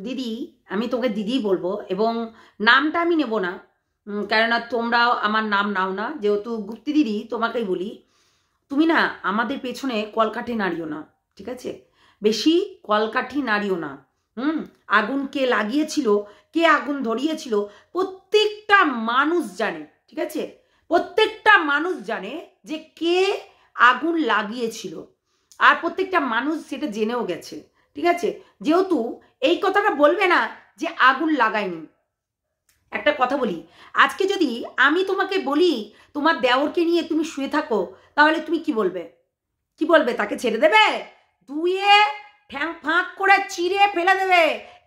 দিদি, আমি তোকে দিদি বলবো এবং নামটা আমি নেব না, কেননা তোমরাও আমার নাম নাও না, যেহেতু গুপ্তি দিদি তোমাকেই বলি, তুমি না আমাদের পেছনে কলকাঠি নাড়িও না, ঠিক আছে? বেশি কলকাঠি নাড়িও না। আগুন কে লাগিয়েছিল, কে আগুন ধরিয়েছিল, প্রত্যেকটা মানুষ জানে, ঠিক আছে? প্রত্যেকটা মানুষ জানে যে কে আগুন লাগিয়েছিল, আর প্রত্যেকটা মানুষ সেটা জেনেও গেছে, ঠিক আছে? যেহেতু এই কথাটা বলবে না যে আগুন লাগায়নি। একটা কথা বলি, আজকে যদি আমি তোমাকে বলি তোমার দেওরকে নিয়ে তুমি শুয়ে থাকো, তাহলে তুমি কি বলবে? কি বলবে? তাকে ছেড়ে দেবে? ধুয়ে ঠ্যাং ফাঁক করে চিড়ে ফেলে দেবে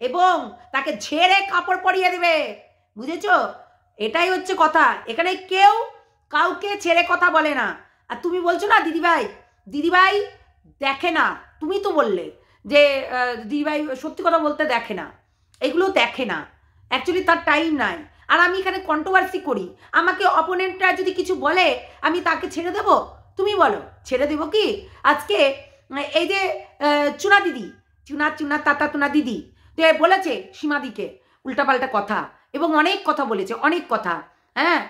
এবং তাকে ঝেড়ে কাপড় পরিয়ে দেবে, বুঝেছ? এটাই হচ্ছে কথা। এখানে কেউ কাউকে ছেড়ে কথা বলে না। আর তুমি বলছো না দিদিভাই, দিদিভাই দেখে না, তুমি তো বললে যে দিদিভাই সত্যি কথা বলতে দেখে না, এগুলো দেখে না, অ্যাকচুয়ালি তার টাইম নাই। আর আমি এখানে কন্ট্রোভার্সি করি, আমাকে অপোনেন্টরা যদি কিছু বলে আমি তাকে ছেড়ে দেব? তুমি বলো ছেড়ে দেবো কি? আজকে এই যে চুনা দিদি, চুনা তাতা তুনা দিদি বলেছে সীমাদিকে উল্টাপাল্টা কথা এবং অনেক কথা বলেছে, অনেক কথা, হ্যাঁ,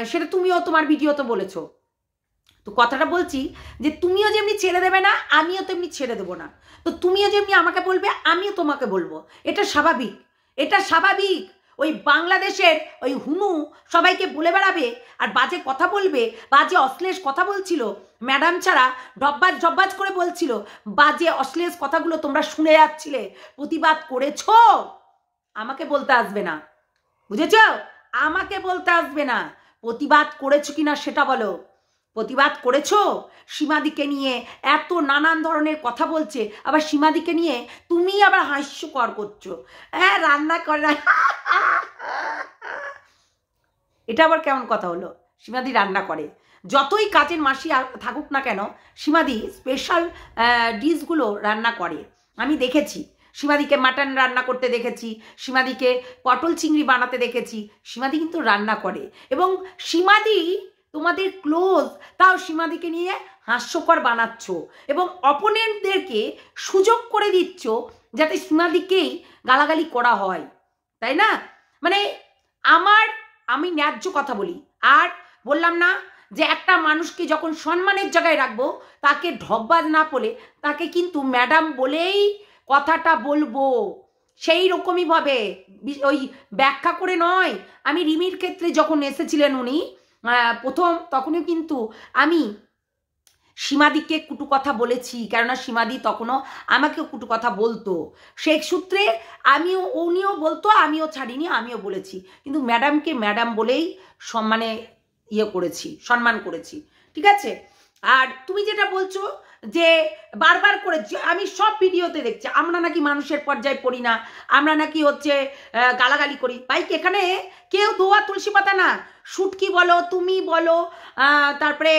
সেটা তুমিও তোমার ভিডিওতে বলেছো। তো কথাটা বলছি যে তুমিও যেমনি ছেড়ে দেবে না, আমিও তেমনি ছেড়ে দেবো না। তো তুমিও যেমনি আমাকে বলবে, আমিও তোমাকে বলবো। এটা স্বাভাবিক, এটা স্বাভাবিক। ওই বাংলাদেশের ওই হুনু সবাইকে বলে বেড়াবে আর বাজে কথা বলবে, বাজে অশ্লীল কথা বলছিল, ম্যাডাম ছাড়া ডব্বাজ ডব্বাজ করে বলছিল, বাজে অশ্লীল কথাগুলো তোমরা শুনে যাচ্ছিলে, প্রতিবাদ করেছো, আমাকে বলতে আসবে না, বুঝেছ? আমাকে বলতে আসবে না। প্রতিবাদ করেছো কিনা সেটা বলো। প্রতিবাদ করেছো? সীমাদিকে নিয়ে এত নানান ধরনের কথা বলছে, আবার সীমাদিকে নিয়ে তুমি আবার হাস্যকর করছো, হ্যাঁ রান্না করে না। এটা আবার কেমন কথা হলো? সীমাদি রান্না করে, যতই কাজের মাসি থাকুক না কেন, সীমাদি স্পেশাল ডিশগুলো রান্না করে। আমি দেখেছি সীমাদিকে মাটন রান্না করতে দেখেছি, সীমাদিকে পটল চিংড়ি বানাতে দেখেছি, সীমাদি কিন্তু রান্না করে। এবং সীমাদি তোমাদের ক্লোজ, তাও সীমাদিকে নিয়ে হাস্যকর বানাচ্ছ এবং অপোনেন্টদেরকে সুযোগ করে দিচ্ছ যাতে সীমাদিকেই গালাগালি করা হয়, তাই না? মানে আমি ন্যায্য কথা বলি। আর বললাম না যে একটা মানুষকে যখন সম্মানের জায়গায় রাখবো, তাকে ঢব্বাজ না বলে তাকে কিন্তু ম্যাডাম বলেই কথাটা বলবো, সেই রকমই ভাবে, ওই ব্যাখ্যা করে নয়। আমি রিমির ক্ষেত্রে যখন এসেছিলেন উনি প্রথম, তখনও কিন্তু আমি সীমাদিকে কুটু কথা বলেছি, কেননা সীমাদি তখনও আমাকেও কুটু কথা বলতো, সেই সূত্রে উনিও বলতো, আমিও ছাড়িনি, আমিও বলেছি, কিন্তু ম্যাডামকে ম্যাডাম বলেই সম্মানে সম্মান করেছি, ঠিক আছে? আর তুমি যেটা বলছো যে বারবার করে, আমি সব ভিডিওতে দেখছি আমরা নাকি মানুষের পর্যায়ে পড়ি না, আমরা নাকি হচ্ছে গালাগালি করি। ভাই এখানে কেউ দোয়া তুলসী পাতা না, শুটকি বলো, তুমি বলো, তারপরে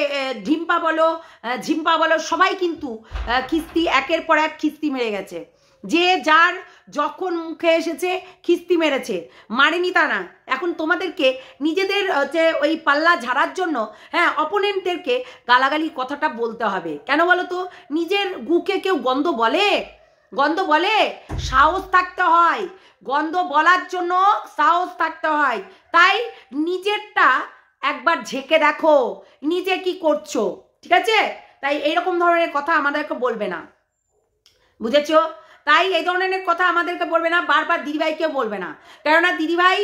ঝিম্পা বলো, সবাই কিন্তু খিস্তি একের পর এক খিস্তি মেরে গেছে। যে যার যখন মুখে এসেছে খিস্তি মেরেছে, মারেনি তা না। এখন তোমাদেরকে নিজেদের হচ্ছে ওই পাল্লা ঝাড়ার জন্য, হ্যাঁ, অপোনেন্টদেরকে গালাগালি কথাটা বলতে হবে। কেন বলো তো? নিজের গুকে কেউ গন্ধ বলে? সাহস থাকতে হয়, গন্ধ বলার জন্য সাহস থাকতে হয়। তাই নিজেরটা একবার ঝেঁকে দেখো, নিজে কি করছো, ঠিক আছে? তাই এইরকম ধরনের কথা আমাদেরকে বলবে না, বুঝেছো? তাই এই ধরনের কথা আমাদেরকে বলবে না, বারবার দিদিভাইকেও বলবে না, কেননা দিদিভাই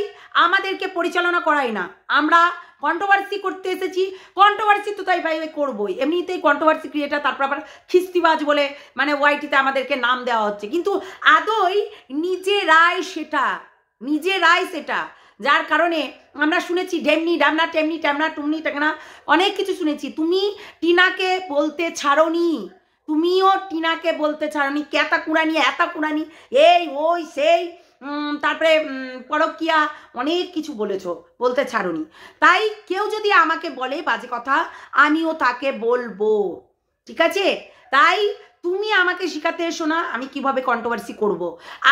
আমাদেরকে পরিচালনা করায় না। আমরা কন্ট্রোভার্সি করতে এসেছি, কন্ট্রোভার্সি তো তাই ভাই করবোই, এমনিতেই কন্ট্রোভার্সি ক্রিয়েটার, তারপর আবার খিস্তিবাজ বলে মানে ওয়াইটিতে আমাদেরকে নাম দেওয়া হচ্ছে, কিন্তু আদৌ নিজেরাই সেটা, যার কারণে আমরা শুনেছি ঢেমনি ডামনা, টেমনি ট্যামনা, টুমনি টেকনা, অনেক কিছু শুনেছি। তুমি টিনাকে বলতে ছাড়োনি, তুমিও টিনাকে বলতে ছাড়োনি, ক্যাতা কুড়ানি, এতা কুড়ানি, এই ওই সেই, তারপরে পরকিয়া, অনেক কিছু বলতে ছাড়োনি। তাই কেউ যদি আমাকে বলে বাজে কথা, আমিও তাকে বলবো, ঠিক আছে? তাই তুমি আমাকে শিখাতে এসো না আমি কিভাবে কন্ট্রোভার্সি করব।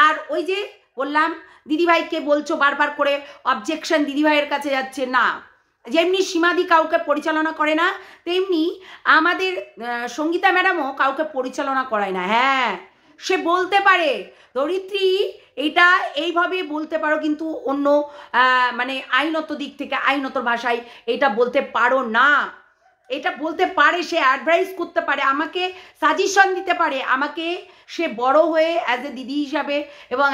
আর ওই যে বললাম দিদিভাইকে বলছো বারবার করে, অবজেকশন দিদিভাইয়ের কাছে যাচ্ছে না। যেমনি সীমাদি কাউকে পরিচালনা করে না, তেমনি আমাদের সঙ্গীতা ম্যাডামও কাউকে পরিচালনা করায় না। হ্যাঁ, সে বলতে পারে ধরিত্রী এটা এইভাবে বলতে পারো, কিন্তু অন্য মানে আইনত দিক থেকে আইনত ভাষায় এটা বলতে পারো না। এটা বলতে পারে, সে অ্যাডভাইস করতে পারে, আমাকে সাজেশন দিতে পারে, আমাকে সে বড় হয়ে অ্যাজ এ দিদি হিসাবে এবং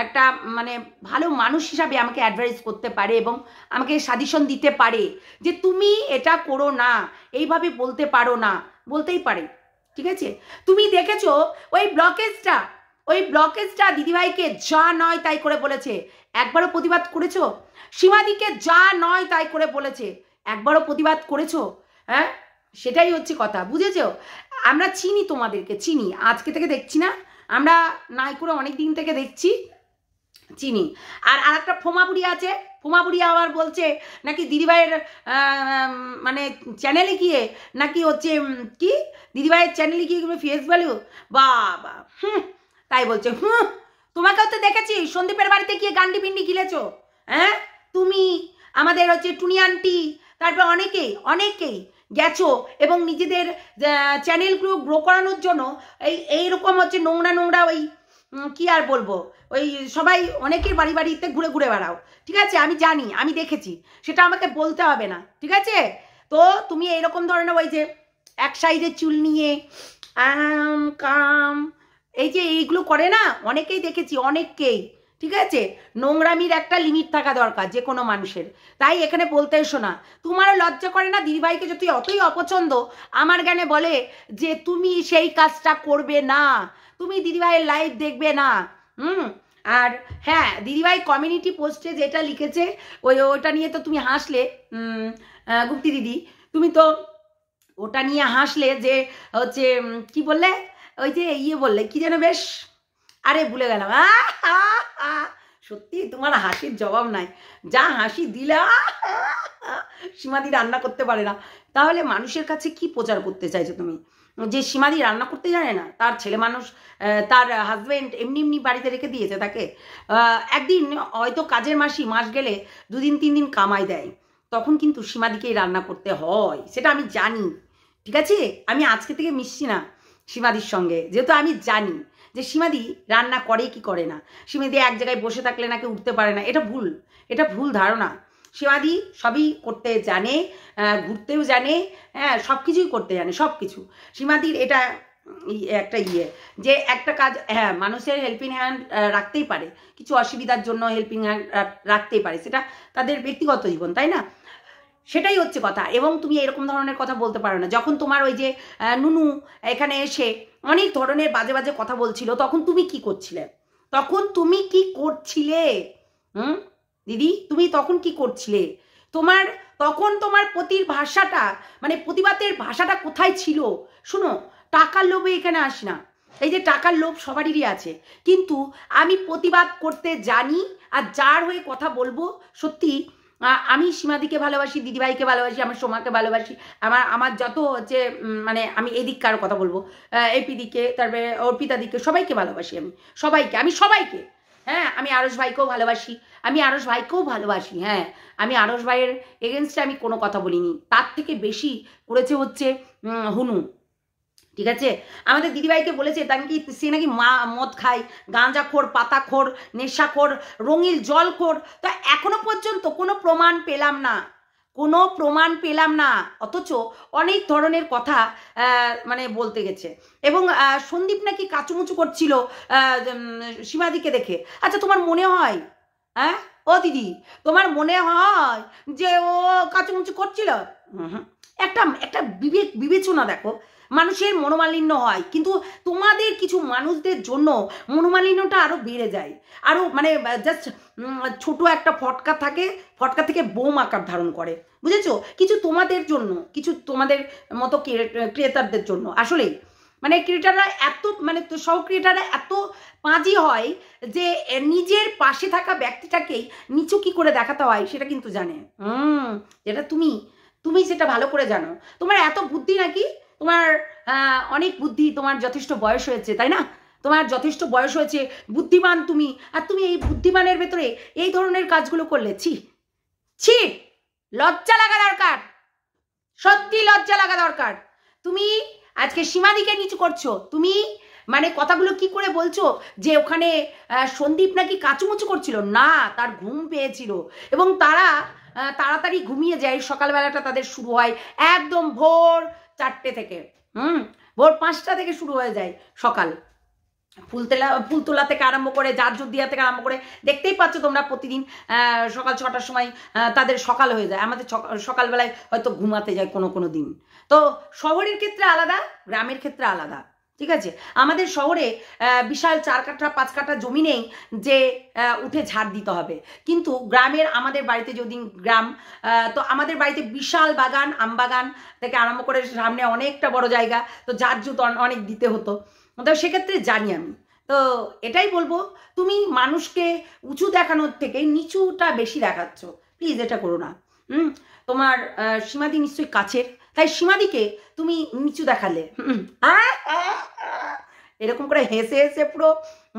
একটা মানে ভালো মানুষ হিসাবে আমাকে অ্যাডভাইস করতে পারে এবং আমাকে সাজেশন দিতে পারে যে তুমি এটা করো না, এইভাবে বলতে পারো না, বলতেই পারে। ঠিক আছে, তুমি দেখেছো ওই ব্লকেজটা দিদিভাইকে যা নয় তাই করে বলেছে, একবারও প্রতিবাদ করেছো? সীমাদিকে যা নয় তাই করে বলেছে, একবারও প্রতিবাদ করেছো? হ্যাঁ, সেটাই হচ্ছে কথা, বুঝেছো? আমরা চিনি, তোমাদেরকে চিনি, আজকে থেকে দেখছি না, আমরা নাই করে অনেক দিন থেকে দেখছি, চিনি। আর একটা ফোমাপুরি আছে, ফোমাপুরি আবার বলছে নাকি দিদিভাইয়ের মানে চ্যানেলে গিয়ে নাকি হচ্ছে কি দিদিভাইয়ের চ্যানেলে গিয়ে ফেস ভ্যালু, বাবা তাই বলছে। তোমাকেও তো দেখেছি সন্দীপের বাড়িতে গিয়ে গান্ডি পিন্ডি গিলেছো। হ্যাঁ, তুমি, আমাদের হচ্ছে টুনি আন্টি, তারপর অনেকেই গেছো এবং নিজেদের চ্যানেলগুলো গ্রো করানোর জন্য এইরকম হচ্ছে নোংরা ওই কি আর বলবো, ওই সবাই অনেকের বাড়িতে ঘুরে ঘুরে বেড়াও। ঠিক আছে, আমি জানি, আমি দেখেছি, সেটা আমাকে বলতে হবে না। ঠিক আছে, তো তুমি এইরকম ধরনের ওই যে এক সাইডে চুল নিয়ে কাম এই যে এইগুলো করে না, অনেকেই দেখেছি, অনেককেই। ঠিক আছে, নোংরামির একটা লিমিট থাকা দরকার যে কোনো মানুষের, তাই এখানে বলতে এসো না। তোমারও লজ্জা করে না? দিদিভাইকে যদি অতই অপছন্দ, আমার জ্ঞানে বলে যে তুমি সেই কাজটা করবে না, তুমি দিদিভাইয়ের লাইভ দেখবে না। আর হ্যাঁ, দিদিভাই কমিউনিটি পোস্টে যেটা লিখেছে ওটা নিয়ে তো তুমি হাসলে, গুপ্তি দিদি, তুমি তো ওটা নিয়ে হাসলে যে হচ্ছে কি বললে, ওই যে বললে কি যেন, বেশ, আরে ভুলে গেলাম। সত্যি তোমার হাসির জবাব নাই, যা হাসি দিলে। সীমাদি রান্না করতে পারে না, তাহলে মানুষের কাছে কি প্রচার করতে চাইছো তুমি? যে সীমাদি রান্না করতে জানে না, তার ছেলে মানুষ, তার হাজবেন্ড এমনি বাড়িতে রেখে দিয়েছে তাকে। একদিন হয়তো কাজের মাস গেলে 2 দিন 3 দিন কামাই দেয়, তখন কিন্তু সীমাদিকেই রান্না করতে হয়, সেটা আমি জানি। ঠিক আছে, আমি আজকে থেকে মিশছি না সীমাদির সঙ্গে, যেহেতু আমি জানি যে সীমাদি রান্না করে কি করে না। সীমাদি এক জায়গায় বসে থাকলে নাকি উঠতে পারে না, এটা ভুল ধারণা। সীমাদি সবই করতে জানে, ঘুরতেও জানে, হ্যাঁ, সব কিছুই করতে জানে, সব কিছু। সীমাদির এটা একটা যে একটা কাজ, হ্যাঁ, মানুষের হেল্পিং হ্যান্ড রাখতেই পারে, কিছু অসুবিধার জন্য হেল্পিং হ্যান্ড রাখতেই পারে, সেটা তাদের ব্যক্তিগত জীবন, তাই না? সেটাই হচ্ছে কথা। এবং তুমি এরকম ধরনের কথা বলতে পারো না। যখন তোমার ওই যে নুনু এখানে এসে অনেক ধরনের বাজে কথা বলছিল, তখন তুমি কি করছিলে? দিদি, তুমি তখন কি করছিলে? তখন তোমার ভাষাটা, মানে প্রতিবাদের ভাষাটা কোথায় ছিল? শুনো, টাকার লোভে এখানে আসি না, এই যে টাকার লোভ সবারই আছে, কিন্তু আমি প্রতিবাদ করতে জানি, আর যার হয়ে কথা বলবো, সত্যি আমি সীমাদিকে ভালোবাসি, দিদিভাইকে ভালোবাসি, আমার সোমাকে ভালোবাসি, আমার যত হচ্ছে মানে আমি এদিককার কথা বলবো, এপিদিকে, তারপরে অর্পিতাদিকে, সবাইকে ভালোবাসি, আমি সবাইকে। হ্যাঁ, আমি আরশ ভাইকেও ভালোবাসি, হ্যাঁ, আমি আরশ ভাইয়ের এগেনস্টে আমি কোনো কথা বলিনি, তার থেকে বেশি করেছে হচ্ছে হুনু। ঠিক আছে, আমাদের দিদিভাইকে বলেছে সে নাকি মদ খায়, গাঁজাখোর, পাতাখোর, নেশাখোর, রঙিল জলখোর। তো এখনো পর্যন্ত কোনো প্রমাণ পেলাম না, অথচ অনেক ধরনের কথা মানে বলতে গেছে। এবং সন্দীপ নাকি কাচুমুচু করছিল সীমাদিকে দেখে। আচ্ছা, তোমার মনে হয়, হ্যাঁ ও দিদি, তোমার মনে হয় যে ও কাচুমুচু করছিল? একটা বিবেচনা দেখো, মানুষের মনোমালিন্য হয়, কিন্তু তোমাদের কিছু মানুষদের জন্য মনোমালিন্যটা আরও বেড়ে যায়, আরও মানে জাস্ট ছোট একটা ফটকা থেকে বোম আকার ধারণ করে, বুঝেছো? কিছু তোমাদের জন্য, কিছু তোমাদের মতো ক্রিয়েটারদের জন্য, আসলেই মানে ক্রিয়েটাররা এত, মানে সহ ক্রিয়েটাররা এত পাঁজি হয় যে নিজের পাশে থাকা ব্যক্তিটাকেই নিচু কি করে দেখাতে হয় সেটা কিন্তু জানে। যেটা তুমি সেটা ভালো করে জানো। তোমার এত বুদ্ধি নাকি? তোমার অনেক বুদ্ধি, তোমার যথেষ্ট বয়স হয়েছে, তাই না? তোমার যথেষ্ট বয়স হয়েছে, বুদ্ধিমান তুমি, আর তুমি এই বুদ্ধিমানের ভেতরে এই ধরনের কাজগুলো করলে, ছি, লজ্জা লাগা দরকার, সত্যি লজ্জা লাগা দরকার। তুমি আজকে সীমাদিকে নিচু করছো, তুমি মানে কথাগুলো কি করে বলছো যে ওখানে সন্দীপ নাকি কাচুমুচু করছিল? না, তার ঘুম পেয়েছিল এবং তারা তাড়াতাড়ি ঘুমিয়ে যায়। সকালবেলাটা তাদের শুরু হয় একদম ভোর 4টে থেকে, ভোর 5টা থেকে শুরু হয়ে যায় সকাল। ফুল তোলা থেকে আরম্ভ করে জারজুর দিয়া থেকে আরম্ভ করে দেখতেই পাচ্ছ তোমরা প্রতিদিন সকাল 6টার সময় তাদের সকাল হয়ে যায়। আমাদের সকালবেলায় হয়তো ঘুমাতে যায় কোনো দিন। তো শহরের ক্ষেত্রে আলাদা, গ্রামের ক্ষেত্রে আলাদা, ঠিক আছে? আমাদের শহরে বিশাল 4 কাঠা 5 কাঠা জমি নেই যে উঠে ঝাড় দিতে হবে, কিন্তু গ্রামের আমাদের বাড়িতে যদি গ্রাম, তো আমাদের বাড়িতে বিশাল বাগান, আম বাগান থেকে আরম্ভ করে সামনে অনেকটা বড় জায়গা, তো ঝাড়ঝুত অনেক দিতে হতো। তো সেক্ষেত্রে জানি আমি। তো এটাই বলবো, তুমি মানুষকে উঁচু দেখানোর থেকে নিচুটা বেশি দেখাচ্ছ, প্লিজ এটা করো না। তোমার সীমাদি নিশ্চয়ই কাছের, তাই সীমাদিকে তুমি নিচু দেখালে, এরকম করে হেসে হেসে পুরো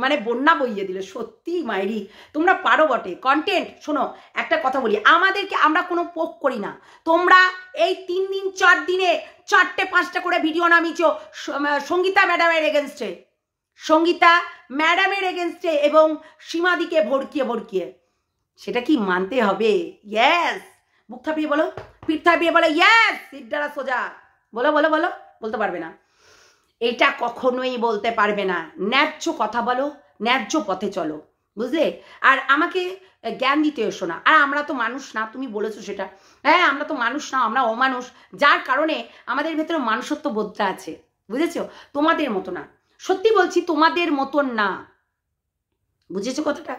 মানে বন্যা বইয়ে দিলে। সত্যি মাইরি, তোমরা পারো বটে কন্টেন্ট। শোনো, একটা কথা বলি, আমাদেরকে, আমরা কোনো পোক করি না। তোমরা এই 3 দিন 4 দিনে 4টে 5টা করে ভিডিও নামিয়েছো সঙ্গীতা ম্যাডামের এগেনস্টে, সঙ্গীতা ম্যাডামের এগেনস্টে এবং সীমাদিকে ভড়কিয়ে। সেটা কি মানতে হবে? ইয়েস, মুখ থাপিয়ে বলো, পিঠ থাপিয়ে বলো ইয়েস, সিদ্ধারা সোজা বলো, বলতে পারবে না। এটা কখনোই বলতে পারবে না। ন্যায্য কথা বলো, ন্যায্য পথে চলো, বুঝলে? আর আমাকে জ্ঞান দিতে এসো না। আর আমরা তো মানুষ না, তুমি বলেছো সেটা। হ্যাঁ, আমরা তো মানুষ না, আমরা অমানুষ, যার কারণে আমাদের ভেতরে মানুষত্ব বোধটা আছে, বুঝেছো? তোমাদের মতো না, সত্যি বলছি, তোমাদের মতন না, বুঝেছো কথাটা?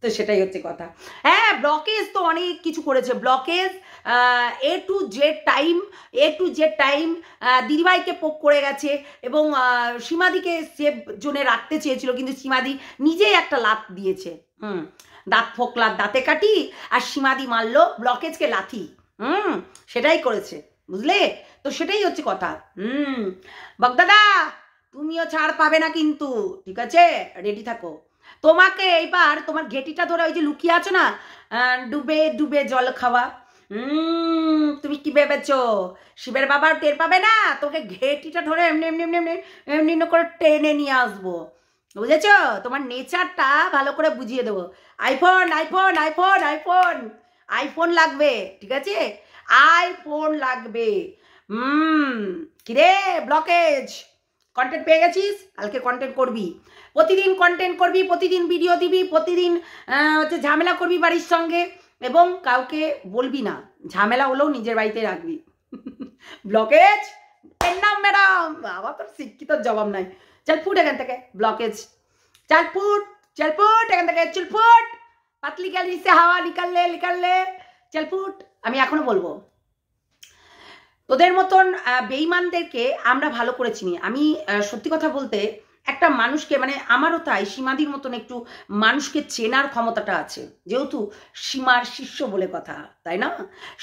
তো সেটাই হচ্ছে কথা। হ্যাঁ, ব্লকেজ তো অনেক কিছু করেছে, blockage A to Z time দিদিভাইকে পোক করে গেছে এবং সীমাদিকে সেফ জোনে রাখতে চেয়েছিল, কিন্তু সীমাদি নিজেই একটা লাত দিয়েছে। দাঁত ফোকলা, দাঁতে কাটি, আর সীমাদি মারলো ব্লকেজকে লাথি। সেটাই করেছে, বুঝলে? তো সেটাই হচ্ছে কথা। বগদাদা, তুমিও ছাড় পাবে না কিন্তু, ঠিক আছে? রেডি থাকো। তোমাকে এইবার তোমার ঘেটিটা ধরে ওই যে লুকিয়ে আছো না, ডুবে ডুবে জল খাওয়া, তুমি কি ভেবেছো শিবের বাবা টের পাবে না? তোকে ঘেটিটা ধরে এমনি করে টেনে নিয়ে আসবো, বুঝেছো? তোমার নেচারটা ভালো করে বুঝিয়ে দেবো। আইফোন লাগবে, ঠিক আছে? আইফোন লাগবে। কিরে ব্লকেজ, কন্টেন্ট পেয়ে গেছিস? কালকে কন্টেন্ট করবি, প্রতিদিন কন্টেন্ট করবি, প্রতিদিন ভিডিও দিবি, প্রতিদিন হচ্ছে ঝামেলা করবি বাড়ির সঙ্গে, এবং কাউকে বলবি না। ঝামেলা হলেও নিজের বাড়িতে রাখবি। ব্লকেজ নাম ম্যাডাম, আবার তোর শিক্ষিত জবাব নাই। চল ফুট এখান থেকে ব্লকেজ, চল ফুট এখান থেকে, চল ফুট, পাতলি গালি সে হাওয়া নিকাললে চল ফুট। আমি এখনো বলবো, তোদের মতন বেঈমানদেরকে আমরা ভালো করে চিনি। আমি সত্যি কথা বলতে, একটা মানুষকে, মানে আমারও তাই সীমাদির মতন একটু মানুষকে চেনার ক্ষমতাটা আছে, যেহেতু সীমার শিষ্য বলে কথা, তাই না?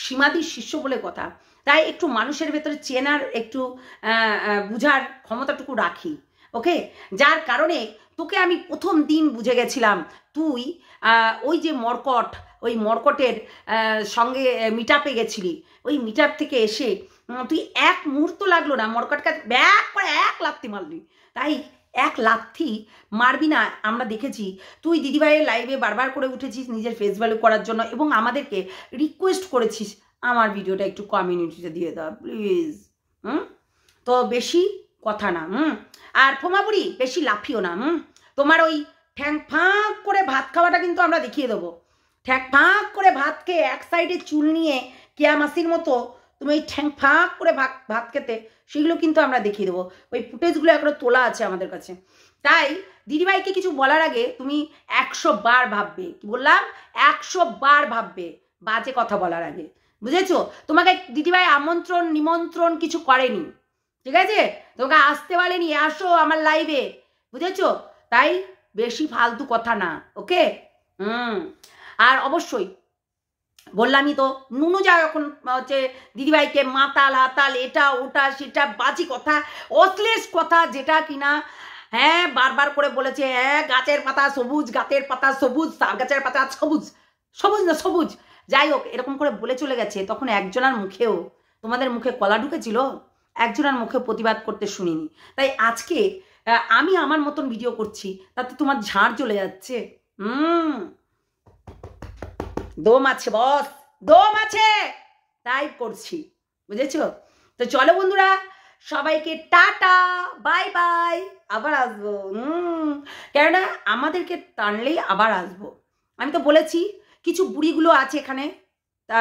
সীমাদির শিষ্য বলে কথা, তাই একটু মানুষের ভেতরে চেনার, একটু বুঝার ক্ষমতাটুকু রাখি, ওকে? যার কারণে তোকে আমি প্রথম দিন বুঝে গেছিলাম, তুই ওই যে ওই মর্কটের সঙ্গে মিট আপে গেছিলি, ওই মিট আপ থেকে এসে তুই এক মুহূর্ত লাগলো না মর্কটকে ব্যাক করে এক লাথি মারলি। তাই এক লাথি মারবি না, আমরা দেখেছি। তুই দিদিভাইয়ের লাইভে বারবার করে উঠেছিস নিজের ফেস ভ্যালু করার জন্য, এবং আমাদেরকে রিকোয়েস্ট করেছিস আমার ভিডিওটা একটু কমিউনিটিতে দিয়ে দাও প্লিজ। তো বেশি কথা না, আর ফোমাবুড়ি বেশি লাফিও না। তোমার ওই ঠ্যাং ফাঁক করে ভাত খাওয়াটা কিন্তু আমরা দেখিয়ে দেবো। ঠ্যাং ফাঁক করে ভাত খেয়ে এক সাইডে চুল নিয়ে কেয়া মাসির মতো তুমি ওই ঠ্যাং ফাঁক করে ভাত খেতে, সেগুলো কিন্তু আমরা দেখিয়ে দেবো। ওই ফুটেজগুলো এখনো তোলা আছে আমাদের কাছে। তাই দিদিভাইকে কিছু বলার আগে তুমি 100 বার ভাববে। কি বললাম? 100 বার ভাববে বাজে কথা বলার আগে, বুঝেছো? তোমাকে দিদিভাই আমন্ত্রণ নিমন্ত্রণ কিছু করেনি, ঠিক আছে? তোমাকে আসতে বলেনি আসো আমার লাইভে, বুঝেছো? তাই বেশি ফালতু কথা না, ওকে? আর অবশ্যই বললামই তো, নুনু যা এখন হচ্ছে দিদিভাইকে মাতাল হাতাল এটা ওটা সেটা বাজি কথা, অশ্লীল কথা, যেটা কিনা হ্যাঁ বারবার করে বলেছে, হ্যাঁ গাছের পাতা সবুজ, গাছের পাতা সবুজ, গাছের পাতা সবুজ, সবুজ না সবুজ, যাই হোক এরকম করে বলে চলে গেছে। তখন একজনের মুখেও, তোমাদের মুখে কলা ঢুকেছিল, একজনের মুখে প্রতিবাদ করতে শুনিনি। তাই আজকে আমি আমার মতন ভিডিও করছি, তাতে তোমার ঝাড় চলে যাচ্ছে। দম আছে বস, দম আছে, তাই করছি, বুঝেছো? তো চলো বন্ধুরা, সবাইকে টাটা, বাই বাই, আবার আসবো। কেননা আমাদেরকে টানলেই আবার আসবো। আমি তো বলেছি কিছু বুড়িগুলো আছে এখানে, তা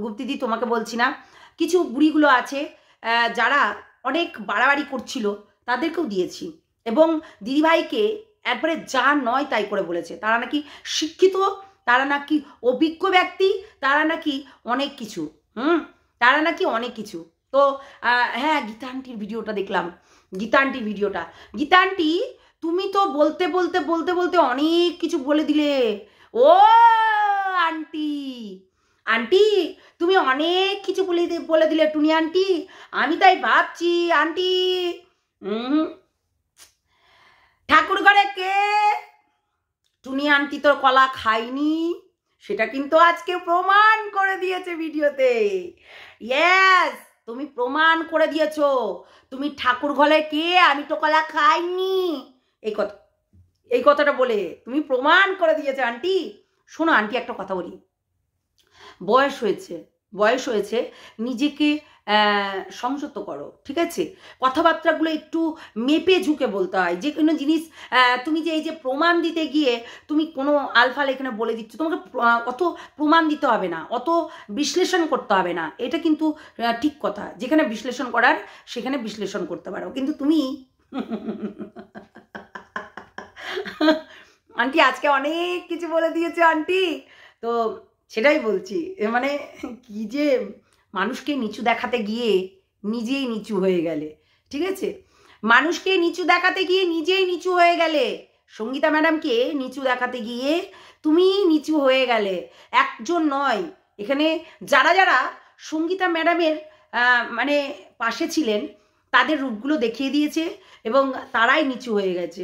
গুপ্তিদি তোমাকে বলছি না, কিছু বুড়িগুলো আছে যারা অনেক বাড়াবাড়ি করছিল, তাদেরকেও দিয়েছি। এবং দিদিভাইকে একবারে যা নয় তাই করে বলেছে। তারা নাকি শিক্ষিত, তারা নাকি অভিজ্ঞ ব্যক্তি, তারা নাকি অনেক কিছু, তারা নাকি অনেক কিছু। তো হ্যাঁ, গীতা আন্টির ভিডিওটা দেখলাম, গীতা আন্টির ভিডিওটা। গীতা আন্টি, তুমি তো বলতে বলতে বলতে বলতে অনেক কিছু বলে দিলে। ও আন্টি, আন্টি তুমি অনেক কিছু বলে দিলে টুনি আন্টি। আমি তাই ভাবছি আন্টি, ঠাকুর ঘরে কে? টুনি আন্টি তো কলা খায়নি, সেটা কিন্তু আজকে প্রমাণ করে দিয়েছে ভিডিওতে। ইয়েস, তুমি প্রমাণ করে দিয়েছো। তুমি ঠাকুর ঘরে কে? আমি তো কলা খাইনি, এই কথাটা বলে তুমি প্রমাণ করে দিয়েছো আন্টি। শোনো আন্টি, একটা কথা বলি, বয়স হয়েছে, নিজেকে সংযত করো, ঠিক আছে? কথাবার্তাগুলো একটু মেপে ঝুঁকে বলতে হয়। যে কোনো জিনিস তুমি যে এই যে প্রমাণ দিতে গিয়ে তুমি কোনো আলফাল এখানে বলে দিচ্ছ, তোমাকে অত প্রমাণ দিতে হবে না, অত বিশ্লেষণ করতে হবে না, এটা কিন্তু ঠিক কথা। যেখানে বিশ্লেষণ করার সেখানে বিশ্লেষণ করতে পারো, কিন্তু তুমি আন্টি আজকে অনেক কিছু বলে দিয়েছে আন্টি। তো সেটাই বলছি, মানে কি যে মানুষকে নিচু দেখাতে গিয়ে নিজেই নিচু হয়ে গেলে, ঠিক আছে? মানুষকে নিচু দেখাতে গিয়ে নিজেই নিচু হয়ে গেলে। সঙ্গীতা ম্যাডামকে নিচু দেখাতে গিয়ে তুমি নিচু হয়ে গেলে। একজন নয়, এখানে যারা যারা সঙ্গীতা ম্যাডামের মানে পাশে ছিলেন, তাদের রূপগুলো দেখিয়ে দিয়েছে এবং তারাই নিচু হয়ে গেছে।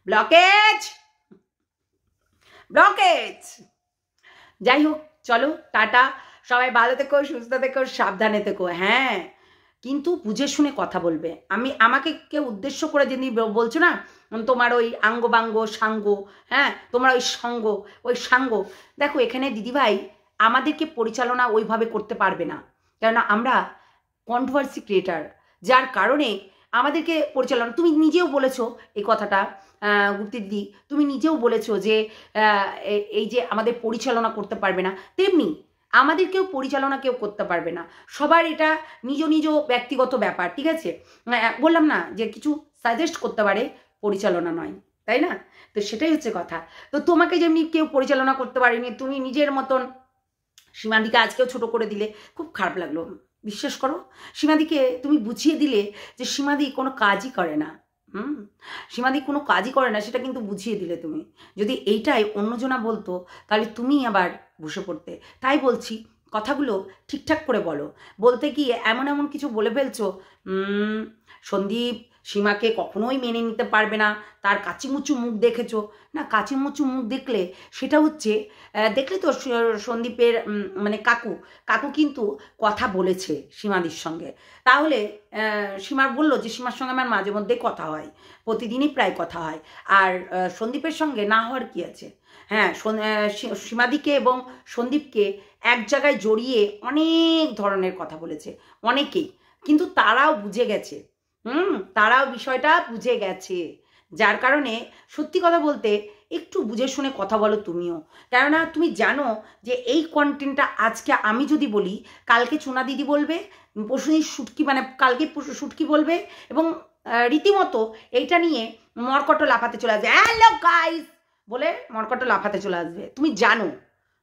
Blockage, blockage. যাই হোক, চলো টাটা, সবাই ভালো থেকো, সুস্থ থেকো, সাবধানে থেকো। হ্যাঁ, কিন্তু বুঝে শুনে কথা বলবে। আমাকে কেউ উদ্দেশ্য করে যদি বলছো না তোমার ওই আঙ্গ বাঙ্গ সাঙ্গ, হ্যাঁ তোমার ওই সাঙ্গ, দেখো এখানে দিদিভাই আমাদেরকে পরিচালনা ওইভাবে করতে পারবে না, কেননা আমরা কন্ট্রোভার্সি ক্রিয়েটার, যার কারণে আমাদেরকে পরিচালনা, তুমি নিজেও বলেছো এই কথাটা গুপ্তি দিদি, তুমি নিজেও বলেছো যে এই যে আমাদের পরিচালনা করতে পারবে না, তেমনি আমাদেরকেও পরিচালনা কেউ করতে পারবে না। সবার এটা নিজ নিজ ব্যক্তিগত ব্যাপার, ঠিক আছে? বললাম না যে কিছু সাজেস্ট করতে পারে, পরিচালনা নয়, তাই না? তো সেটাই হচ্ছে কথা। তো তোমাকে যেমনি কেউ পরিচালনা করতে পারেনি, তুমি নিজের মতন সীমাদিকে আজকেও ছোট করে দিলে, খুব খারাপ লাগলো। বিশ্বাস করো, সীমাদিকে তুমি বুঝিয়ে দিলে যে সীমাদি কোনো কাজই করে না। সীমাদি কোনো কাজই করে না, সেটা কিন্তু বুঝিয়ে দিলে তুমি। যদি এইটাই অন্যজনা বলতো তাহলে তুমি আবার বসে পড়তে। তাই বলছি, কথাগুলো ঠিকঠাক করে বলো। বলতে গিয়ে এমন এমন কিছু বলে ফেলছো, সন্দীপ সীমাকে কখনোই মেনে নিতে পারবে না, তার কাচিমুচু মুখ দেখেছো না? কাচিমুচু মুখ দেখলে সেটা হচ্ছে, দেখলে তো সন্দীপের মানে কাকু কিন্তু কথা বলেছে সীমাদির সঙ্গে। তাহলে সীমার বললো যে সীমার সঙ্গে আমার মাঝে মধ্যে কথা হয়, প্রতিদিনই প্রায় কথা হয়, আর সন্দীপের সঙ্গে না হওয়ার কি আছে? হ্যাঁ, সীমাদিকে এবং সন্দীপকে এক জায়গায় জড়িয়ে অনেক ধরনের কথা বলেছে অনেকেই, কিন্তু তারাও বুঝে গেছে, তারাও বিষয়টা বুঝে গেছে। যার কারণে সত্যি কথা বলতে একটু বুঝে শুনে কথা বলো তুমিও, কেননা তুমি জানো যে এই কন্টেন্টটা আজকে আমি যদি বলি, কালকে চুনা দিদি বলবে, পরশুদিন শুটকি, মানে কালকে শুটকি বলবে, এবং রীতিমতো এইটা নিয়ে মরকট লাফাতে চলে আসবে, হ্যালো গাইস বলে মরকট লাফাতে চলে আসবে। তুমি জানো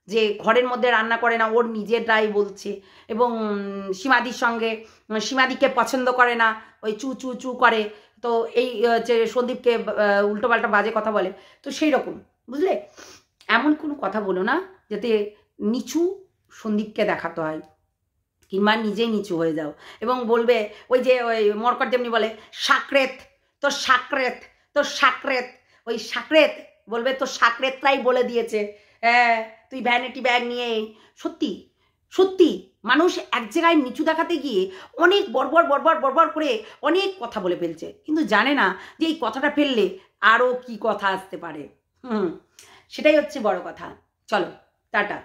যে ঘরের মধ্যে রান্না করে না, ওর নিজেরটাই বলছে, এবং সীমাদির সঙ্গে, সীমাদিকে পছন্দ করে না, ওই চু চু চু করে, তো এই যে সন্দীপকে উল্টোপাল্টা বাজে কথা বলে। তো সেই রকম, বুঝলে, এমন কোনো কথা বলো না যাতে নিচু সন্দীপকে দেখাতে হয়, কিংবা নিজেই নিচু হয়ে যাও এবং বলবে ওই যে ওই মরকট যেমনি বলে সাকরেত, তোর সাকরেত, তোর সাকরেত, ওই সাকরেত বলবে তোর সাকরেতটাই বলে দিয়েছে, হ্যাঁ তুই ভ্যানিটি ব্যাগ নিয়ে। সত্যি সত্যি মানুষ এক জায়গায় নিচু দেখাতে গিয়ে অনেক বড়বড় বড়বড় বড়বড় করে অনেক কথা বলে ফেলছে, কিন্তু জানে না যে এই কথাটা ফেললে আরও কি কথা আসতে পারে। সেটাই হচ্ছে বড় কথা। চলো, টাটা।